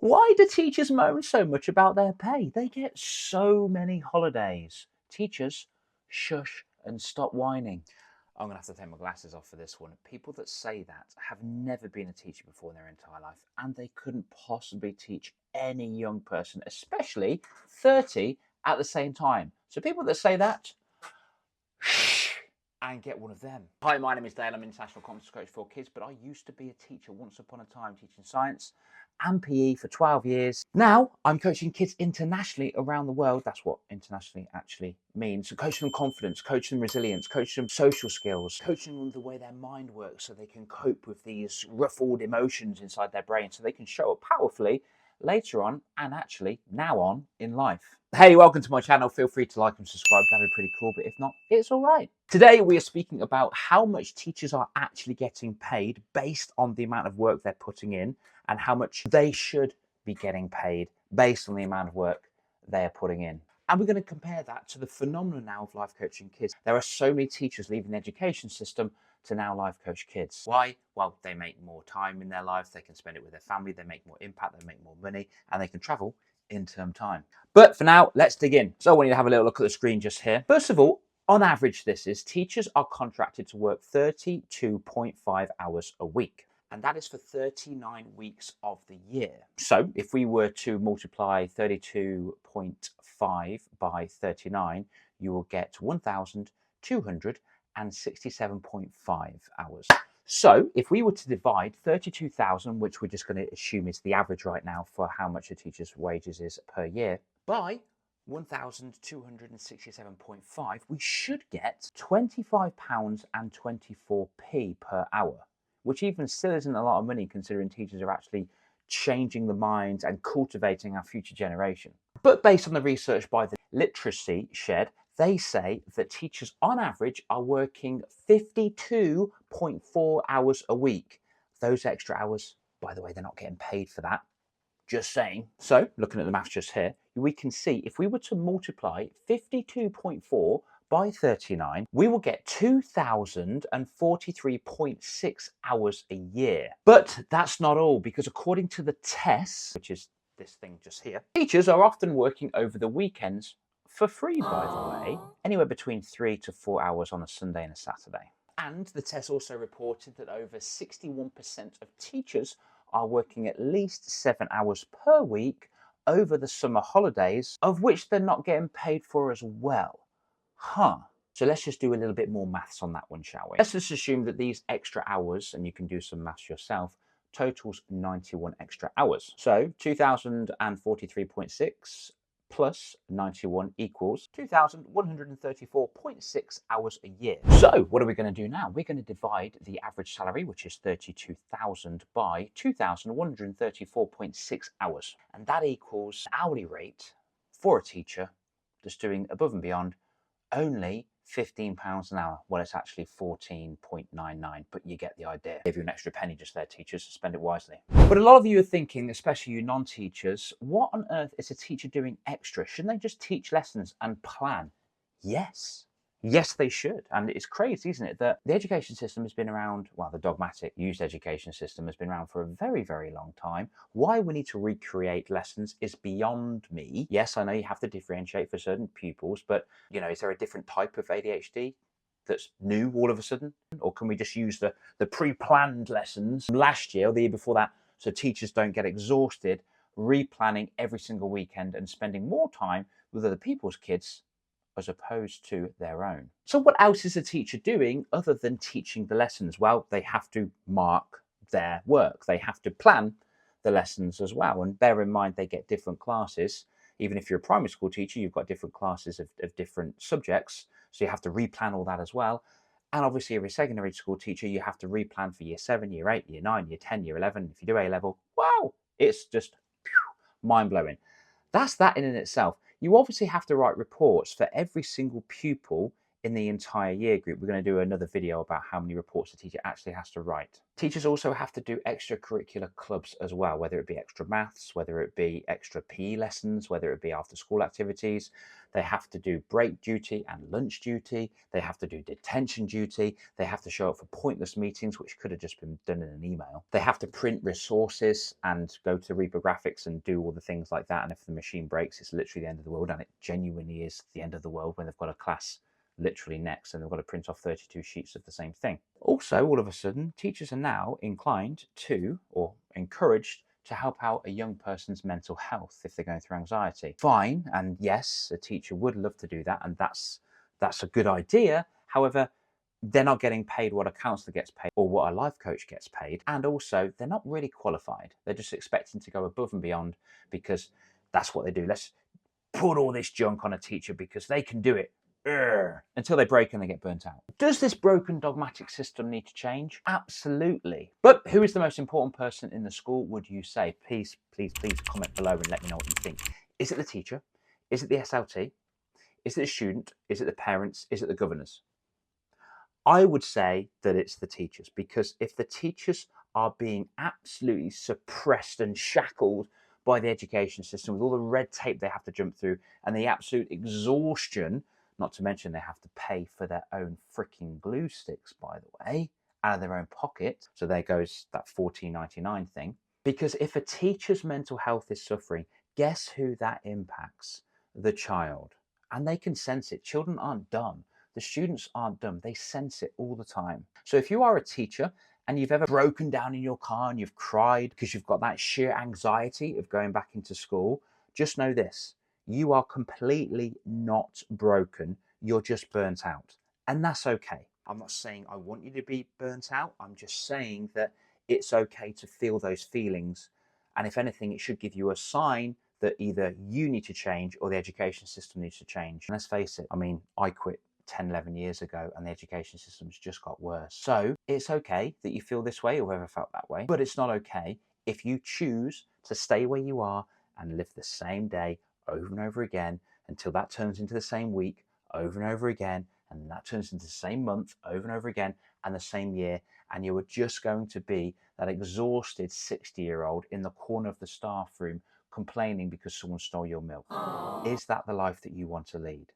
Why do teachers moan so much about their pay? They get so many holidays. Teachers, shush and stop whining. I'm going to have to take my glasses off for this one. People that say that have never been a teacher before in their entire life, and they couldn't possibly teach any young person, especially 30, at the same time. So people that say that, and get one of them. Hi, my name is Dale. I'm an international competence coach for kids, but I used to be a teacher once upon a time, teaching science and PE for 12 years. Now I'm coaching kids internationally around the world. That's what internationally actually means. So coaching them confidence, coaching them resilience, coaching them social skills, coaching them the way their mind works so they can cope with these ruffled emotions inside their brain so they can show up powerfully later on and actually now on in life. Hey, welcome to my channel. Feel free to like and subscribe. That'd be pretty cool, but if not, it's all right. Today, we are speaking about how much teachers are actually getting paid based on the amount of work they're putting in and how much they should be getting paid based on the amount of work they are putting in. And we're going to compare that to the phenomenon now of life coaching kids. There are so many teachers leaving the education system to now life coach kids. Why? Well, they make more time in their life, they can spend it with their family, they make more impact, they make more money, and they can travel in term time. But for now, let's dig in. So I want you to have a little look at the screen just here. First of all, on average, teachers are contracted to work 32.5 hours a week. And that is for 39 weeks of the year. So if we were to multiply 32.5 by 39, you will get 1,267.5 hours. So if we were to divide 32,000, which we're just going to assume is the average right now for how much a teacher's wages is per year, by 1,267.5, we should get £25.24 per hour, which even still isn't a lot of money considering teachers are actually changing the minds and cultivating our future generation. But based on the research by the Literacy Shed, they say that teachers on average are working 52.4 hours a week. Those extra hours, by the way, they're not getting paid for that. Just saying. So looking at the maths just here, we can see if we were to multiply 52.4 by 39, we will get 2,043.6 hours a year. But that's not all, because according to the tests, which is this thing just here, teachers are often working over the weekends for free, by the way, anywhere between 3 to 4 hours on a Sunday and a Saturday. And the test also reported that over 61% of teachers are working at least 7 hours per week over the summer holidays, of which they're not getting paid for as well. So let's just do a little bit more maths on that one, shall we? Let's just assume that these extra hours, and you can do some maths yourself, totals 91 extra hours. So 2,043.6 plus 91 equals 2,134.6 hours a year. So what are we going to do now? We're going to divide the average salary, which is 32,000, by 2,134.6 hours. And that equals hourly rate for a teacher that's doing above and beyond only £15 an hour. Well, it's actually 14.99, but you get the idea. Give you an extra penny just there, teachers, so spend it wisely. But a lot of you are thinking, especially you non-teachers, what on earth is a teacher doing extra? Shouldn't they just teach lessons and plan? Yes. Yes, they should. And it's crazy, isn't it, that the education system has been around, well, the dogmatic used education system has been around for a very, very long time. Why we need to recreate lessons is beyond me. Yes, I know you have to differentiate for certain pupils, but, you know, is there a different type of ADHD that's new all of a sudden? Or can we just use the pre-planned lessons last year or the year before that so teachers don't get exhausted replanning every single weekend and spending more time with other people's kids as opposed to their own? So what else is a teacher doing other than teaching the lessons? Well, they have to mark their work. They have to plan the lessons as well. And bear in mind, they get different classes. Even if you're a primary school teacher, you've got different classes of different subjects. So you have to replan all that as well. And obviously, if you're a secondary school teacher, you have to replan for year 7, year 8, year 9, year 10, year 11. If you do A-level, wow, it's just mind-blowing. That's that in itself. You obviously have to write reports for every single pupil in the entire year group. We're going to do another video about how many reports a teacher actually has to write. Teachers also have to do extracurricular clubs as well, whether it be extra maths, whether it be extra PE lessons, whether it be after school activities. They have to do break duty and lunch duty. They have to do detention duty. They have to show up for pointless meetings, which could have just been done in an email. They have to print resources and go to reprographics and do all the things like that. And if the machine breaks, it's literally the end of the world. And it genuinely is the end of the world when they've got a class literally next and they've got to print off 32 sheets of the same thing. Also, all of a sudden, teachers are now inclined to, or encouraged to help out a young person's mental health if they're going through anxiety. Fine, and yes, a teacher would love to do that, and that's a good idea. However, they're not getting paid what a counsellor gets paid or what a life coach gets paid, and also they're not really qualified. They're just expecting to go above and beyond because that's what they do. Let's put all this junk on a teacher because they can do it. Until they break and they get burnt out. Does this broken dogmatic system need to change? Absolutely. But who is the most important person in the school, would you say? Please, please, please comment below and let me know what you think. Is it the teacher? Is it the SLT? Is it the student? Is it the parents? Is it the governors? I would say that it's the teachers, because if the teachers are being absolutely suppressed and shackled by the education system with all the red tape they have to jump through and the absolute exhaustion, not to mention they have to pay for their own freaking glue sticks, by the way, out of their own pocket. So there goes that $14.99 thing. Because if a teacher's mental health is suffering, guess who that impacts? The child. And they can sense it. Children aren't dumb. The students aren't dumb. They sense it all the time. So if you are a teacher and you've ever broken down in your car and you've cried because you've got that sheer anxiety of going back into school, just know this. You are completely not broken. You're just burnt out. And that's okay. I'm not saying I want you to be burnt out. I'm just saying that it's okay to feel those feelings. And if anything, it should give you a sign that either you need to change or the education system needs to change. And let's face it, I mean, I quit 10, 11 years ago and the education system's just got worse. So it's okay that you feel this way or ever felt that way, but it's not okay if you choose to stay where you are and live the same day over and over again until that turns into the same week over and over again, and that turns into the same month over and over again, and the same year, and you are just going to be that exhausted 60-year-old in the corner of the staff room complaining because someone stole your milk. Is that the life that you want to lead?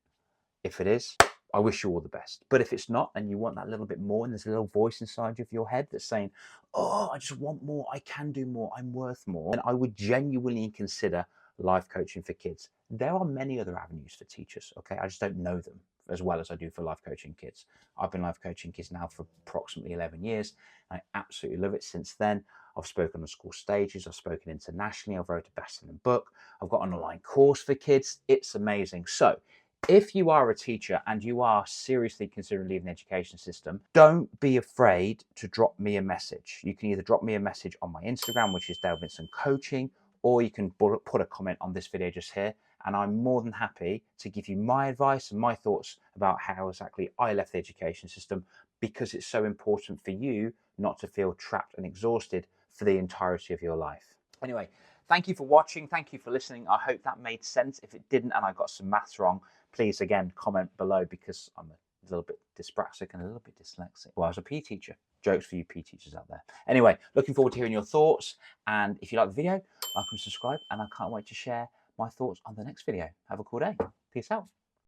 If it is, I wish you all the best. But if it's not, and you want that little bit more, and there's a little voice inside of your head that's saying, oh, I just want more, I can do more, I'm worth more, then I would genuinely consider life coaching for kids. There are many other avenues for teachers, okay? I just don't know them as well as I do for life coaching kids. I've been life coaching kids now for approximately 11 years. I absolutely love it since then. I've spoken on school stages, I've spoken internationally, I've wrote a best-selling book, I've got an online course for kids. It's amazing. So if you are a teacher and you are seriously considering leaving the education system, don't be afraid to drop me a message. You can either drop me a message on my Instagram, which is Dale Vincent Coaching, or you can put a comment on this video just here, and I'm more than happy to give you my advice and my thoughts about how exactly I left the education system, because it's so important for you not to feel trapped and exhausted for the entirety of your life. Anyway, thank you for watching. Thank you for listening. I hope that made sense. If it didn't and I got some maths wrong, please, again, comment below, because I'm a little bit dyspraxic and a little bit dyslexic. Well, I was a PE teacher. Jokes for you PE teachers out there. Anyway, looking forward to hearing your thoughts. And if you like the video, like and subscribe. And I can't wait to share my thoughts on the next video. Have a cool day. Peace out.